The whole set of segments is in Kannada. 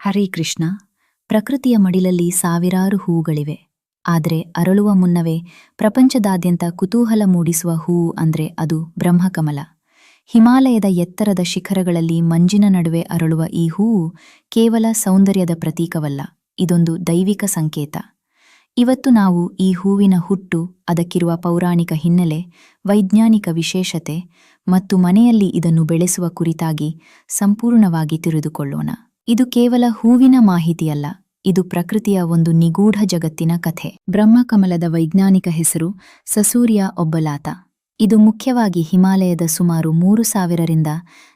ಹರೇ ಕೃಷ್ಣ. ಪ್ರಕೃತಿಯ ಮಡಿಲಲ್ಲಿ ಸಾವಿರಾರು ಹೂಗಳಿವೆ. ಆದರೆ ಅರಳುವ ಮುನ್ನವೇ ಪ್ರಪಂಚದಾದ್ಯಂತ ಕುತೂಹಲ ಮೂಡಿಸುವ ಹೂವು ಅಂದ್ರೆ ಅದು ಬ್ರಹ್ಮಕಮಲ. ಹಿಮಾಲಯದ ಎತ್ತರದ ಶಿಖರಗಳಲ್ಲಿ ಮಂಜಿನ ನಡುವೆ ಅರಳುವ ಈ ಹೂವು ಕೇವಲ ಸೌಂದರ್ಯದ ಪ್ರತೀಕವಲ್ಲ, ಇದೊಂದು ದೈವಿಕ ಸಂಕೇತ. ಇವತ್ತು ನಾವು ಈ ಹೂವಿನ ಹುಟ್ಟು, ಅದಕ್ಕಿರುವ ಪೌರಾಣಿಕ ಹಿನ್ನೆಲೆ, ವೈಜ್ಞಾನಿಕ ವಿಶೇಷತೆ ಮತ್ತು ಮನೆಯಲ್ಲಿ ಇದನ್ನು ಬೆಳೆಸುವ ಕುರಿತಾಗಿ ಸಂಪೂರ್ಣವಾಗಿ ತಿಳಿದುಕೊಳ್ಳೋಣ. ಇದು ಕೇವಲ ಹೂವಿನ ಮಾಹಿತಿಯಲ್ಲ, ಇದು ಪ್ರಕೃತಿಯ ಒಂದು ನಿಗೂಢ ಜಗತ್ತಿನ ಕಥೆ. ಬ್ರಹ್ಮಕಮಲದ ವೈಜ್ಞಾನಿಕ ಹೆಸರು ಸಸೂರಿಯಾ ಒಬ್ಬಲಾತ. ಇದು ಮುಖ್ಯವಾಗಿ ಹಿಮಾಲಯದ ಸುಮಾರು 3000ರಿಂದ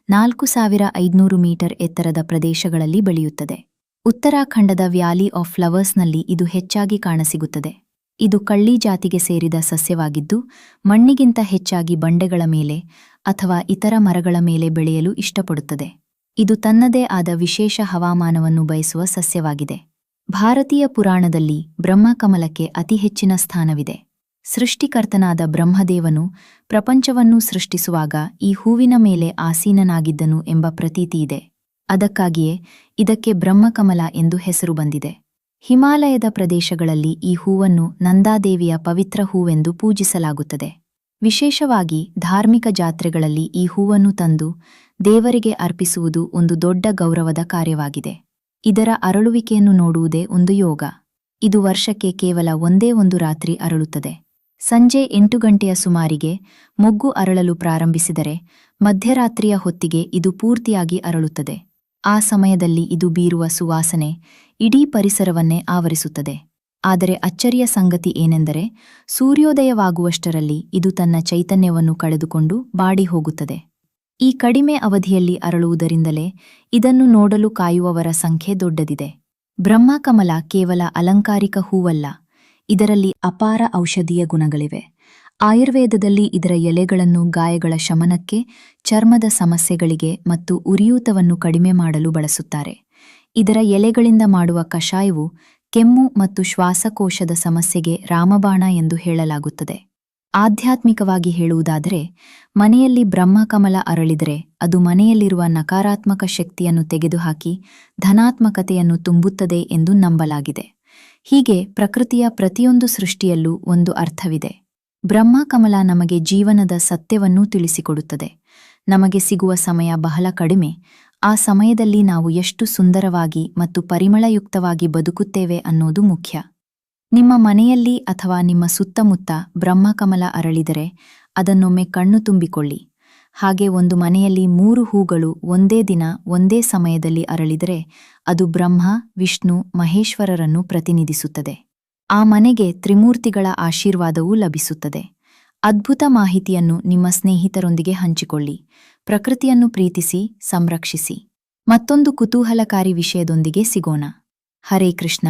4500 ಮೀಟರ್ ಎತ್ತರದ ಪ್ರದೇಶಗಳಲ್ಲಿ ಬೆಳೆಯುತ್ತದೆ. ಉತ್ತರಾಖಂಡದ ವ್ಯಾಲಿ ಆಫ್ ಫ್ಲವರ್ಸ್ನಲ್ಲಿ ಇದು ಹೆಚ್ಚಾಗಿ ಕಾಣಸಿಗುತ್ತದೆ. ಇದು ಕಳ್ಳಿ ಜಾತಿಗೆ ಸೇರಿದ ಸಸ್ಯವಾಗಿದ್ದು, ಮಣ್ಣಿಗಿಂತ ಹೆಚ್ಚಾಗಿ ಬಂಡೆಗಳ ಮೇಲೆ ಅಥವಾ ಇತರ ಮರಗಳ ಮೇಲೆ ಬೆಳೆಯಲು ಇಷ್ಟಪಡುತ್ತದೆ. ಇದು ತನ್ನದೇ ಆದ ವಿಶೇಷ ಹವಾಮಾನವನ್ನು ಬಯಸುವ ಸಸ್ಯವಾಗಿದೆ. ಭಾರತೀಯ ಪುರಾಣದಲ್ಲಿ ಬ್ರಹ್ಮಕಮಲಕ್ಕೆ ಅತಿ ಹೆಚ್ಚಿನ ಸ್ಥಾನವಿದೆ. ಸೃಷ್ಟಿಕರ್ತನಾದ ಬ್ರಹ್ಮದೇವನು ಪ್ರಪಂಚವನ್ನೂ ಸೃಷ್ಟಿಸುವಾಗ ಈ ಹೂವಿನ ಮೇಲೆ ಆಸೀನನಾಗಿದ್ದನು ಎಂಬ ಪ್ರತೀತಿಯಿದೆ. ಅದಕ್ಕಾಗಿಯೇ ಇದಕ್ಕೆ ಬ್ರಹ್ಮಕಮಲ ಎಂದು ಹೆಸರು ಬಂದಿದೆ. ಹಿಮಾಲಯದ ಪ್ರದೇಶಗಳಲ್ಲಿ ಈ ಹೂವನ್ನು ನಂದಾದೇವಿಯ ಪವಿತ್ರ ಹೂವೆಂದು ಪೂಜಿಸಲಾಗುತ್ತದೆ. ವಿಶೇಷವಾಗಿ ಧಾರ್ಮಿಕ ಜಾತ್ರೆಗಳಲ್ಲಿ ಈ ಹೂವನ್ನು ತಂದು ದೇವರಿಗೆ ಅರ್ಪಿಸುವುದು ಒಂದು ದೊಡ್ಡ ಗೌರವದ ಕಾರ್ಯವಾಗಿದೆ. ಇದರ ಅರಳುವಿಕೆಯನ್ನು ನೋಡುವುದೇ ಒಂದು ಯೋಗ. ಇದು ವರ್ಷಕ್ಕೆ ಕೇವಲ ಒಂದೇ ಒಂದು ರಾತ್ರಿ ಅರಳುತ್ತದೆ. ಸಂಜೆ 8 ಗಂಟೆಯ ಸುಮಾರಿಗೆ ಮೊಗ್ಗು ಅರಳಲು ಪ್ರಾರಂಭಿಸಿದರೆ ಮಧ್ಯರಾತ್ರಿಯ ಹೊತ್ತಿಗೆ ಇದು ಪೂರ್ತಿಯಾಗಿ ಅರಳುತ್ತದೆ. ಆ ಸಮಯದಲ್ಲಿ ಇದು ಬೀರುವ ಸುವಾಸನೆ ಇಡೀ ಪರಿಸರವನ್ನೇ ಆವರಿಸುತ್ತದೆ. ಆದರೆ ಅಚ್ಚರಿಯ ಸಂಗತಿ ಏನೆಂದರೆ, ಸೂರ್ಯೋದಯವಾಗುವಷ್ಟರಲ್ಲಿ ಇದು ತನ್ನ ಚೈತನ್ಯವನ್ನು ಕಳೆದುಕೊಂಡು ಬಾಡಿ ಹೋಗುತ್ತದೆ. ಈ ಕಡಿಮೆ ಅವಧಿಯಲ್ಲಿ ಅರಳುವುದರಿಂದಲೇ ಇದನ್ನು ನೋಡಲು ಕಾಯುವವರ ಸಂಖ್ಯೆ ದೊಡ್ಡದಿದೆ. ಬ್ರಹ್ಮಕಮಲ ಕೇವಲ ಅಲಂಕಾರಿಕ ಹೂವಲ್ಲ, ಇದರಲ್ಲಿ ಅಪಾರ ಔಷಧೀಯ ಗುಣಗಳಿವೆ. ಆಯುರ್ವೇದದಲ್ಲಿ ಇದರ ಎಲೆಗಳನ್ನು ಗಾಯಗಳ ಶಮನಕ್ಕೆ, ಚರ್ಮದ ಸಮಸ್ಯೆಗಳಿಗೆ ಮತ್ತು ಉರಿಯೂತವನ್ನು ಕಡಿಮೆ ಮಾಡಲು ಬಳಸುತ್ತಾರೆ. ಇದರ ಎಲೆಗಳಿಂದ ಮಾಡುವ ಕಷಾಯವು ಕೆಮ್ಮು ಮತ್ತು ಶ್ವಾಸಕೋಶದ ಸಮಸ್ಯೆಗೆ ರಾಮಬಾಣ ಎಂದು ಹೇಳಲಾಗುತ್ತದೆ. ಆಧ್ಯಾತ್ಮಿಕವಾಗಿ ಹೇಳುವುದಾದರೆ, ಮನೆಯಲ್ಲಿ ಬ್ರಹ್ಮಕಮಲ ಅರಳಿದರೆ ಅದು ಮನೆಯಲ್ಲಿರುವ ನಕಾರಾತ್ಮಕ ಶಕ್ತಿಯನ್ನು ತೆಗೆದುಹಾಕಿ ಧನಾತ್ಮಕತೆಯನ್ನು ತುಂಬುತ್ತದೆ ಎಂದು ನಂಬಲಾಗಿದೆ. ಹೀಗೆ ಪ್ರಕೃತಿಯ ಪ್ರತಿಯೊಂದು ಸೃಷ್ಟಿಯಲ್ಲೂ ಒಂದು ಅರ್ಥವಿದೆ. ಬ್ರಹ್ಮಕಮಲ ನಮಗೆ ಜೀವನದ ಸತ್ಯವನ್ನೂ ತಿಳಿಸಿಕೊಡುತ್ತದೆ. ನಮಗೆ ಸಿಗುವ ಸಮಯ ಬಹಳ ಕಡಿಮೆ. ಆ ಸಮಯದಲ್ಲಿ ನಾವು ಎಷ್ಟು ಸುಂದರವಾಗಿ ಮತ್ತು ಪರಿಮಳಯುಕ್ತವಾಗಿ ಬದುಕುತ್ತೇವೆ ಅನ್ನೋದು ಮುಖ್ಯ. ನಿಮ್ಮ ಮನೆಯಲ್ಲಿ ಅಥವಾ ನಿಮ್ಮ ಸುತ್ತಮುತ್ತ ಬ್ರಹ್ಮಕಮಲ ಅರಳಿದರೆ ಅದನ್ನೊಮ್ಮೆ ಕಣ್ಣು ತುಂಬಿಕೊಳ್ಳಿ. ಹಾಗೆ ಒಂದು ಮನೆಯಲ್ಲಿ 3 ಹೂಗಳು ಒಂದೇ ದಿನ ಒಂದೇ ಸಮಯದಲ್ಲಿ ಅರಳಿದರೆ ಅದು ಬ್ರಹ್ಮ, ವಿಷ್ಣು, ಮಹೇಶ್ವರರನ್ನು ಪ್ರತಿನಿಧಿಸುತ್ತದೆ. ಆ ಮನೆಗೆ ತ್ರಿಮೂರ್ತಿಗಳ ಆಶೀರ್ವಾದವೂ ಲಭಿಸುತ್ತದೆ. ಅದ್ಭುತ ಮಾಹಿತಿಯನ್ನು ನಿಮ್ಮ ಸ್ನೇಹಿತರೊಂದಿಗೆ ಹಂಚಿಕೊಳ್ಳಿ. ಪ್ರಕೃತಿಯನ್ನು ಪ್ರೀತಿಸಿ, ಸಂರಕ್ಷಿಸಿ. ಮತ್ತೊಂದು ಕುತೂಹಲಕಾರಿ ವಿಷಯದೊಂದಿಗೆ ಸಿಗೋಣ. ಹರೇ ಕೃಷ್ಣ.